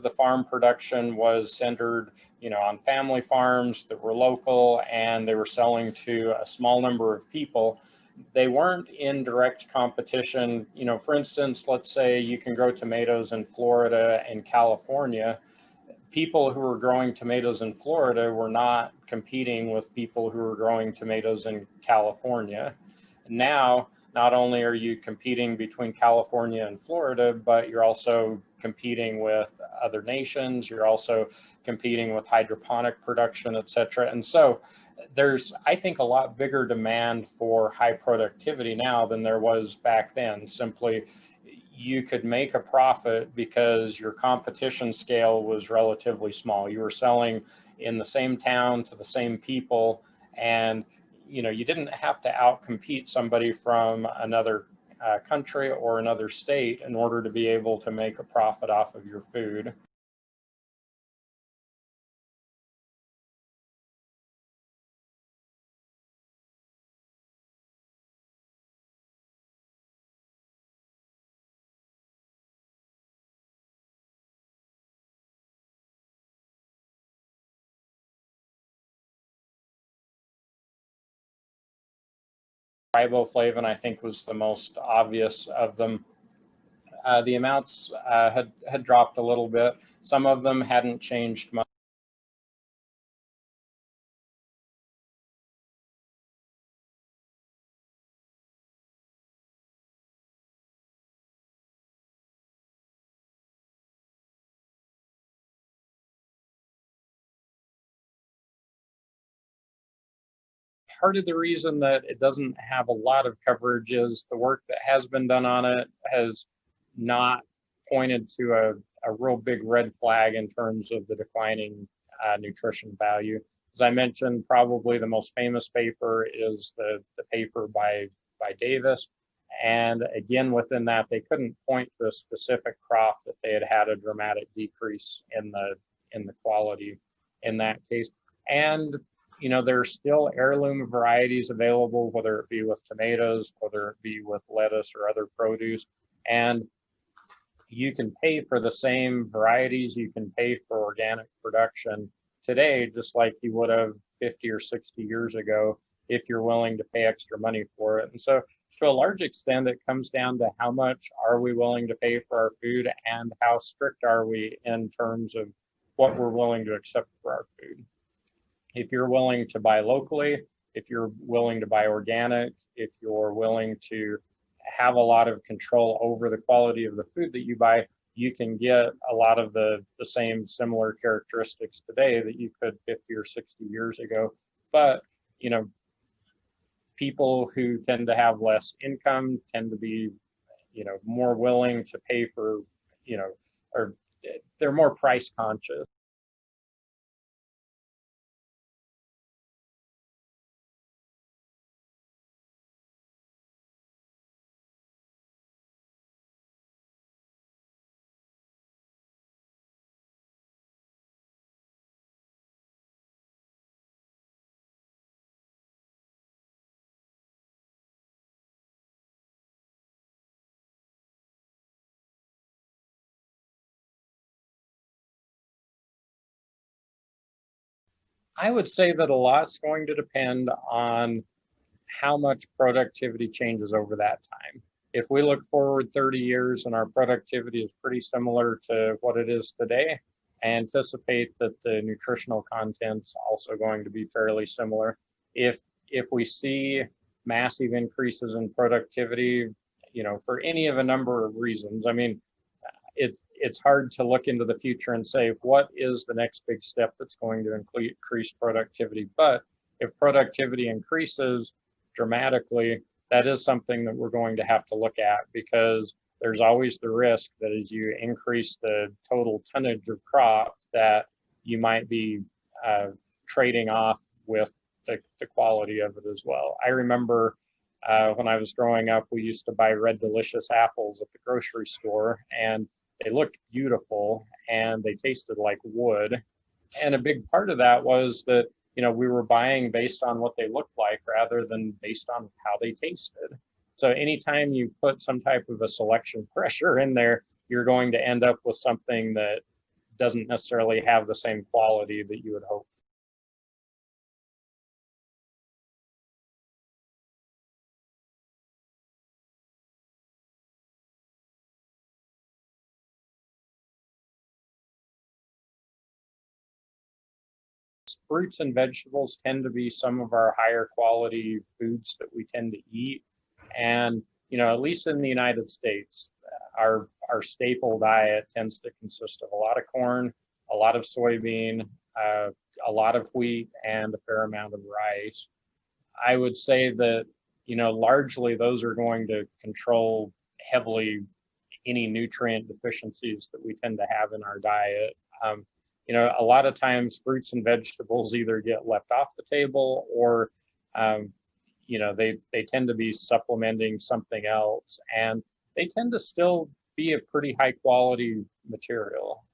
the farm production was centered, on family farms that were local, and they were selling to a small number of people. They weren't in direct competition. For instance, let's say you can grow tomatoes in Florida and California. People who were growing tomatoes in Florida were not competing with people who were growing tomatoes in California. Now, not only are you competing between California and Florida, but you're also competing with other nations. You're also competing with hydroponic production, et cetera. And so there's, I think, a lot bigger demand for high productivity now than there was back then. Simply, you could make a profit because your competition scale was relatively small. You were selling in the same town to the same people, and you didn't have to outcompete somebody from another country or another state in order to be able to make a profit off of your food. Riboflavin, I think, was the most obvious of them. The amounts had dropped a little bit. Some of them hadn't changed much. Part of the reason that it doesn't have a lot of coverage is the work that has been done on it has not pointed to a real big red flag in terms of the declining nutrition value. As I mentioned, probably the most famous paper is the paper by Davis. And again, within that, they couldn't point to a specific crop that they had a dramatic decrease in the quality in that case. And there's still heirloom varieties available, whether it be with tomatoes, whether it be with lettuce or other produce. And you can pay for the same varieties, you can pay for organic production today, just like you would have 50 or 60 years ago, if you're willing to pay extra money for it. And so to a large extent, it comes down to how much are we willing to pay for our food and how strict are we in terms of what we're willing to accept for our food. If you're willing to buy locally, if you're willing to buy organic, if you're willing to have a lot of control over the quality of the food that you buy, you can get a lot of the same similar characteristics today that you could 50 or 60 years ago. But, people who tend to have less income tend to be, more willing to pay for, or they're more price conscious. I would say that a lot's going to depend on how much productivity changes over that time. If we look forward 30 years and our productivity is pretty similar to what it is today, I anticipate that the nutritional content's also going to be fairly similar. If we see massive increases in productivity, for any of a number of reasons, I mean, it's hard to look into the future and say what is the next big step that's going to increase productivity. But if productivity increases dramatically, that is something that we're going to have to look at, because there's always the risk that as you increase the total tonnage of crop, that you might be trading off with the quality of it as well. I remember when I was growing up, we used to buy Red Delicious apples at the grocery store, and they looked beautiful and they tasted like wood. And a big part of that was that, we were buying based on what they looked like rather than based on how they tasted. So anytime you put some type of a selection pressure in there, you're going to end up with something that doesn't necessarily have the same quality that you would hope. Fruits and vegetables tend to be some of our higher quality foods that we tend to eat. And, at least in the United States, our staple diet tends to consist of a lot of corn, a lot of soybean, uh, a lot of wheat, and a fair amount of rice. I would say that, largely those are going to control heavily any nutrient deficiencies that we tend to have in our diet. Um, a lot of times fruits and vegetables either get left off the table or, um, they tend to be supplementing something else, and they tend to still be a pretty high quality material.